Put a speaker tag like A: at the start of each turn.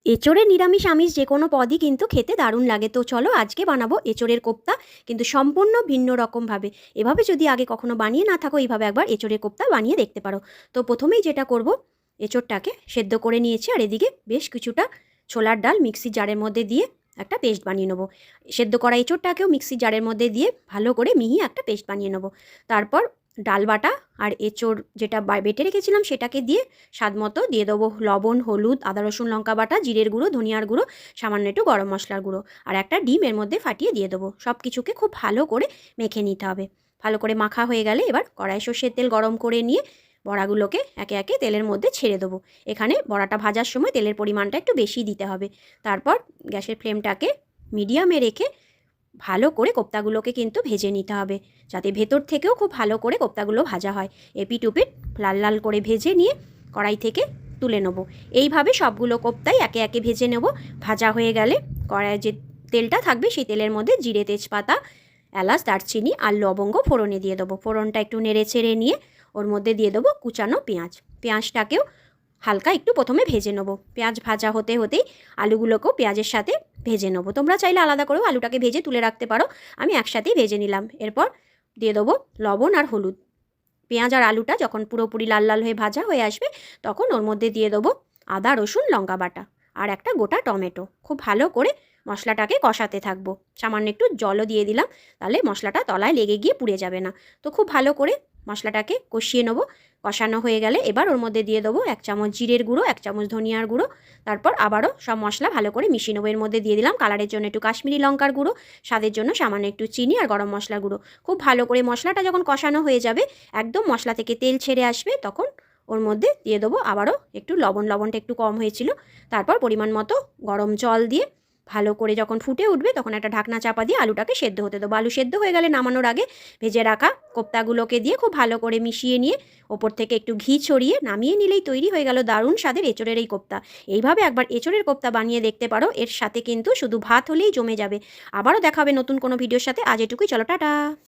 A: এঁচোড়ের নিরামিষ আমিষ যে কোনো পদই কিন্তু খেতে দারুণ লাগে। তো চলো আজকে বানাবো এঁচোড়ের কোপ্তা, কিন্তু সম্পূর্ণ ভিন্ন রকমভাবে। এভাবে যদি আগে কখনো বানিয়ে না থাকো, এইভাবে একবার এঁচোড়ের কোপ্তা বানিয়ে দেখতে পারো। তো প্রথমেই যেটা করব, এঁচোড়টাকে সেদ্ধ করে নিয়েছি, আর এদিকে বেশ কিছুটা ছোলার ডাল মিক্সির জারের মধ্যে দিয়ে একটা পেস্ট বানিয়ে নেবো। সেদ্ধ করা এঁচোড়টাকেও মিক্সির জারের মধ্যে দিয়ে ভালো করে মিহি একটা পেস্ট বানিয়ে নেবো। তারপর ডাল বাটা আর এঁচোড় যেটা বেটে রেখেছিলাম সেটাকে দিয়ে স্বাদ মতো দিয়ে দেবো লবণ, হলুদ, আদা রসুন লঙ্কা বাটা, জিরের গুঁড়ো, ধনিয়ার গুঁড়ো, সামান্য একটু গরম মশলার গুঁড়ো, আর একটা ডিম এর মধ্যে ফাটিয়ে দিয়ে দেবো। সব কিছুকে খুব ভালো করে মেখে নিতে হবে। ভালো করে মাখা হয়ে গেলে এবার কড়াই সর্ষের তেল গরম করে নিয়ে বড়াগুলোকে একে একে তেলের মধ্যে ছেড়ে দেবো। এখানে বড়াটা ভাজার সময় তেলের পরিমাণটা একটু বেশি দিতে হবে। তারপর গ্যাসের ফ্লেমটাকে মিডিয়ামে রেখে ভালো করে কোপ্তাগুলোকে কিন্তু ভেজে নিতে হবে, যাতে ভেতর থেকেও খুব ভালো করে কোপ্তাগুলো ভাজা হয়। এপিট ওপিট লাল লাল করে ভেজে নিয়ে কড়াই থেকে তুলে নেবো। এইভাবে সবগুলো কোপ্তাই একে একে ভেজে নেব। ভাজা হয়ে গেলে কড়াইয়ে যে তেলটা থাকবে সেই তেলের মধ্যে জিরে, তেজপাতা, এলাচ, দারচিনি আর লবঙ্গ ফোড়নে দিয়ে দেবো। ফোড়নটা একটু নেড়ে ছেড়ে নিয়ে ওর মধ্যে দিয়ে দেবো কুচানো পেঁয়াজ। পেঁয়াজটাকেও হালকা একটু প্রথমে ভেজে নেবো। পেঁয়াজ ভাজা হতে হতেই আলুগুলোকেও পেঁয়াজের সাথে ভেজে নেবো। তোমরা চাইলে আলাদা করেও আলুটাকে ভেজে তুলে রাখতে পারো, আমি একসাথেই ভেজে নিলাম। এরপর দিয়ে দেবো লবণ আর হলুদ। পেঁয়াজ আর আলুটা যখন পুরোপুরি লাল লাল হয়ে ভাজা হয়ে আসবে, তখন ওর মধ্যে দিয়ে দেবো আদা রসুন লঙ্কা বাটা আর একটা গোটা টমেটো। খুব ভালো করে মশলাটাকে কষাতে থাকবো। সামান্য একটু জলও দিয়ে দিলাম, তাহলে মশলাটা তলায় লেগে গিয়ে পুড়ে যাবে না। তো খুব ভালো করে মশলাটাকে কষিয়ে নেবো। কষানো হয়ে গেলে এবার ওর মধ্যে দিয়ে দেবো 1 চামচ জিরের গুঁড়ো, 1 চামচ ধনিয়ার গুঁড়ো। তারপর আবারও সব মশলা ভালো করে মিশিয়ে নেবো। এর মধ্যে দিয়ে দিলাম কালারের জন্য একটু কাশ্মীরি লঙ্কার গুঁড়ো, স্বাদের জন্য সামান্য একটু চিনি আর গরম মশলার গুঁড়ো। খুব ভালো করে মশলাটা যখন কষানো হয়ে যাবে, একদম মশলা থেকে তেল ছেড়ে আসবে, তখন ওর মধ্যে দিয়ে দেবো আবারও একটু লবণ। লবণটা একটু কম হয়েছিল। তারপর পরিমাণ মতো গরম জল দিয়ে ভালো করে যখন ফুটে উঠবে, তখন একটা ঢাকনা চাপা দিয়ে আলুটাকে সেদ্ধ হতে দেবো। আলু সেদ্ধ হয়ে গেলে নামানোর আগে ভেজে রাখা কোপ্তাগুলোকে দিয়ে খুব ভালো করে মিশিয়ে নিয়ে ওপর থেকে একটু ঘি ছড়িয়ে নামিয়ে নিলেই তৈরি হয়ে গেল দারুণ স্বাদের এঁচোড়ের এই কোপ্তা। এইভাবে একবার এঁচোড়ের কোপ্তা বানিয়ে দেখতে পারো। এর সাথে কিন্তু শুধু ভাত হলেই জমে যাবে। আবারও দেখা হবে নতুন কোনো ভিডিওর সাথে। আজ এটুকুই, চলো টাটা।